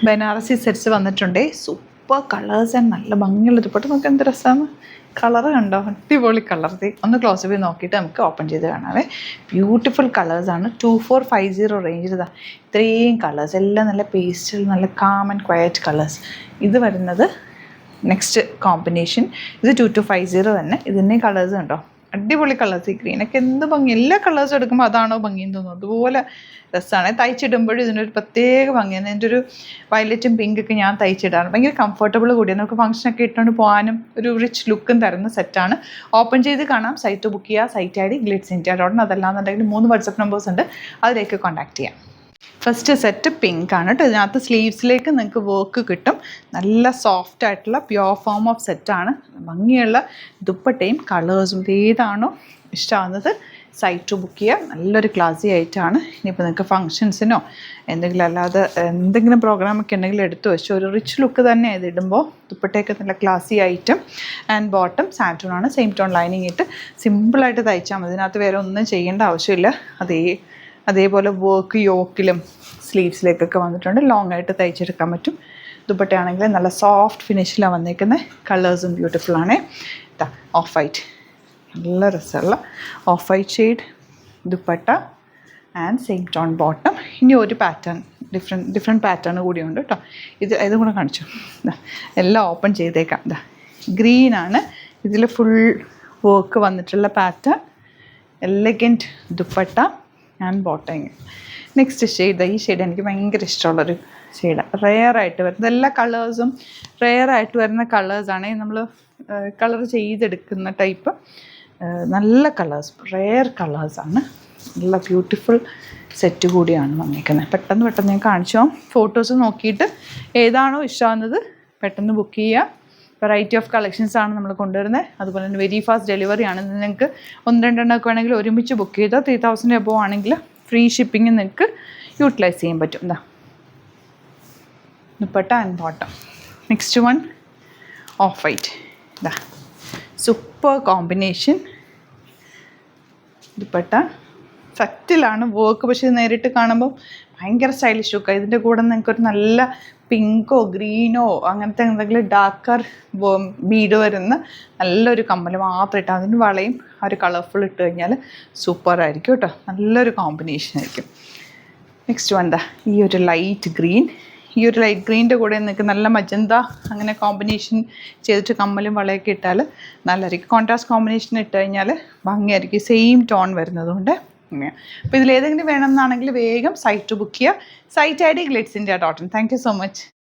Banarasi sets വന്നിട്ടുണ്ട്. Super colours and നല്ല ഭംഗിയുള്ള ദുപ്പട്ട. നമുക്ക് എന്ത് രസമാണ്, കളർ കണ്ടോ, അടിപൊളി കളർ. ഒന്ന് ക്ലോസ് ചെയ്ത് നോക്കിയിട്ട് നമുക്ക് ഓപ്പൺ ചെയ്ത് കാണാവേ. ബ്യൂട്ടിഫുൾ കളേഴ്സാണ്. 2450 റേഞ്ചിൽ ഇതാ ഇത്രയും കളേഴ്സ് എല്ലാം നല്ല പേസ്റ്റൽ, നല്ല കാം ആൻഡ് ക്വയറ്റ് കളേഴ്സ്. ഇത് വരുന്നത് നെക്സ്റ്റ് കോമ്പിനേഷൻ. ഇത് 2250 തന്നെ. ഇതിൻ്റെ കളേഴ്സ് കണ്ടോ, അടിപൊളി കളേഴ്സ്. ഈ ഗ്രീനൊക്കെ എന്ത് ഭംഗി, എല്ലാ കളേഴ്സും എടുക്കുമ്പോൾ അതാണോ ഭംഗിയെന്ന് തോന്നുന്നു, അതുപോലെ രസമാണ്. തയ്ച്ചിടുമ്പോഴും ഇതിനൊരു പ്രത്യേക ഭംഗിയാണ്. എൻ്റെ ഒരു വയലറ്റും പിങ്കൊക്കെ ഞാൻ തയ്ച്ചിടാറ്. ഭയങ്കര കംഫർട്ടബിൾ കൂടിയാണ്. നമുക്ക് ഫംഗ്ഷനൊക്കെ ഇട്ടുകൊണ്ട് പോകാനും ഒരു റിച്ച് ലുക്കും തരുന്ന സെറ്റാണ്. ഓപ്പൺ ചെയ്ത് കാണാം. സൈറ്റ് ബുക്ക് ചെയ്യുക. സൈറ്റ് ഐ ഡി glitzindia.in. അതല്ലാന്നുണ്ടെങ്കിൽ 3 വാട്സപ്പ് നമ്പേഴ്സ് ഉണ്ട്, അതിലേക്ക് കോൺടാക്ട് ചെയ്യാം. ഫസ്റ്റ് സെറ്റ് പിങ്ക് ആണ് കേട്ടോ. ഇതിനകത്ത് സ്ലീവ്സിലേക്ക് നിങ്ങൾക്ക് വർക്ക് കിട്ടും. നല്ല സോഫ്റ്റ് ആയിട്ടുള്ള പ്യുവർ ഫോം ഓഫ് സെറ്റാണ്. ഭംഗിയുള്ള ദുപ്പട്ടയും കളേഴ്സും. ഏതാണോ ഇഷ്ടമാകുന്നത് സൈറ്റ് ബുക്ക് ചെയ്യുക. നല്ലൊരു ക്ലാസി ആയിട്ടാണ്. ഇനിയിപ്പോൾ നിങ്ങൾക്ക് ഫങ്ഷൻസിനോ എന്തെങ്കിലും അല്ലാതെ എന്തെങ്കിലും പ്രോഗ്രാമൊക്കെ ഉണ്ടെങ്കിൽ എടുത്തു വെച്ചോ. ഒരു റിച്ച് ലുക്ക് തന്നെ ഇത് ഇടുമ്പോൾ. ദുപ്പട്ടയൊക്കെ നല്ല ക്ലാസി ഐറ്റം. ആൻഡ് ബോട്ടം സാൻറ്റൂൺ ആണ്. സെയിം ടോൺ ലൈനിങ് ഇട്ട് സിമ്പിളായിട്ട് തയ്ച്ചാൽ മതി. ഇതിനകത്ത് വേറെ ഒന്നും ചെയ്യേണ്ട ആവശ്യമില്ല. അതേപോലെ വർക്ക് യോക്കിലും സ്ലീവ്സിലേക്കൊക്കെ വന്നിട്ടുണ്ട്. ലോങ് ആയിട്ട് തയ്ച്ചെടുക്കാൻ പറ്റും. ദുപ്പട്ടയാണെങ്കിൽ നല്ല സോഫ്റ്റ് ഫിനിഷിലാണ് വന്നേക്കുന്നത്. കളേഴ്സും ബ്യൂട്ടിഫുള്ളാണ്. ഇതാ ഓഫ് വൈറ്റ്, നല്ല രസമുള്ള of white shade dupatta and same tone bottom. ഇനി ഒരു പാറ്റേൺ, ഡിഫറെൻറ്റ് പാറ്റേൺ കൂടിയുണ്ട് കേട്ടോ. ഇതും കൂടെ കാണിച്ചു. എല്ലാം ഓപ്പൺ ചെയ്തേക്കാം. ഇതാ ഗ്രീനാണ്. ഇതിൽ ഫുൾ വർക്ക് വന്നിട്ടുള്ള pattern. Elegant dupatta and bottom. Next shade, ഈ ഷെയ്ഡ് എനിക്ക് ഭയങ്കര ഇഷ്ടമുള്ളൊരു ഷെയ്ഡാണ്. റെയറായിട്ട് വരുന്നത് എല്ലാ കളേഴ്സും റെയറായിട്ട് വരുന്ന കളേഴ്സാണ്. നമ്മൾ കളർ ചെയ്തെടുക്കുന്ന ടൈപ്പ് നല്ല കളേഴ്സ്, റെയർ കളേഴ്സാണ്. നല്ല ബ്യൂട്ടിഫുൾ സെറ്റ് കൂടിയാണ് വന്നിരിക്കുന്നത്. പെട്ടെന്ന് ഞാൻ കാണിച്ചോ. ഫോട്ടോസ് നോക്കിയിട്ട് ഏതാണോ ഇഷ്ടമാകുന്നത് പെട്ടെന്ന് ബുക്ക് ചെയ്യുക. വെറൈറ്റി ഓഫ് കളക്ഷൻസാണ് നമ്മൾ കൊണ്ടുവരുന്നത്. അതുപോലെ തന്നെ വെരി ഫാസ്റ്റ് ഡെലിവറി ആണ്. നിങ്ങൾക്ക് 1-2 എണ്ണമൊക്കെ വേണമെങ്കിൽ ഒരുമിച്ച് ബുക്ക് ചെയ്താൽ 3000 എബോവ് ആണെങ്കിൽ ഫ്രീ ഷിപ്പിംഗ് നിങ്ങൾക്ക് യൂട്ടിലൈസ് ചെയ്യാൻ പറ്റും. എന്താ dupatta and bottom. Next one of white. ഇതാ സൂപ്പർ കോമ്പിനേഷൻ ദുപ്പട്ട. സെറ്റിലാണ് വർക്ക്, പക്ഷേ നേരിട്ട് കാണുമ്പോൾ ഭയങ്കര സ്റ്റൈലിഷ് ലുക്കാണ്. ഇതിൻ്റെ കൂടെ നിങ്ങൾക്കൊരു നല്ല പിങ്കോ ഗ്രീനോ അങ്ങനത്തെ എന്തെങ്കിലും ഡാർക്കർ ബീഡ് വരുന്ന നല്ലൊരു കമ്മൽ മാത്രം ഇട്ടാൽ അതിന് വളയും ആ ഒരു കളർഫുൾ ഇട്ട് കഴിഞ്ഞാൽ സൂപ്പറായിരിക്കും കേട്ടോ. നല്ലൊരു കോമ്പിനേഷൻ ആയിരിക്കും. നെക്സ്റ്റ് വഎന്താ ഈ ഒരു ലൈറ്റ് ഗ്രീൻ. ഈ ഒരു ലൈറ്റ് ഗ്രീനിൻ്റെ കൂടെ നിങ്ങൾക്ക് നല്ല മജന്ത അങ്ങനെ കോമ്പിനേഷൻ ചെയ്തിട്ട് കമ്മലും വളയൊക്കെ ഇട്ടാൽ നല്ലതായിരിക്കും. കോൺട്രാസ്റ്റ് കോമ്പിനേഷൻ ഇട്ട് കഴിഞ്ഞാൽ ഭംഗിയായിരിക്കും. സെയിം ടോൺ വരുന്നതുകൊണ്ട് അങ്ങനെ. അപ്പോൾ ഇതിലേതെങ്കിലും വേണമെന്നാണെങ്കിൽ വേഗം സൈറ്റ് ബുക്ക് ചെയ്യുക. സൈറ്റ് ഐ ഡി glitzindia.in. Thank you so much.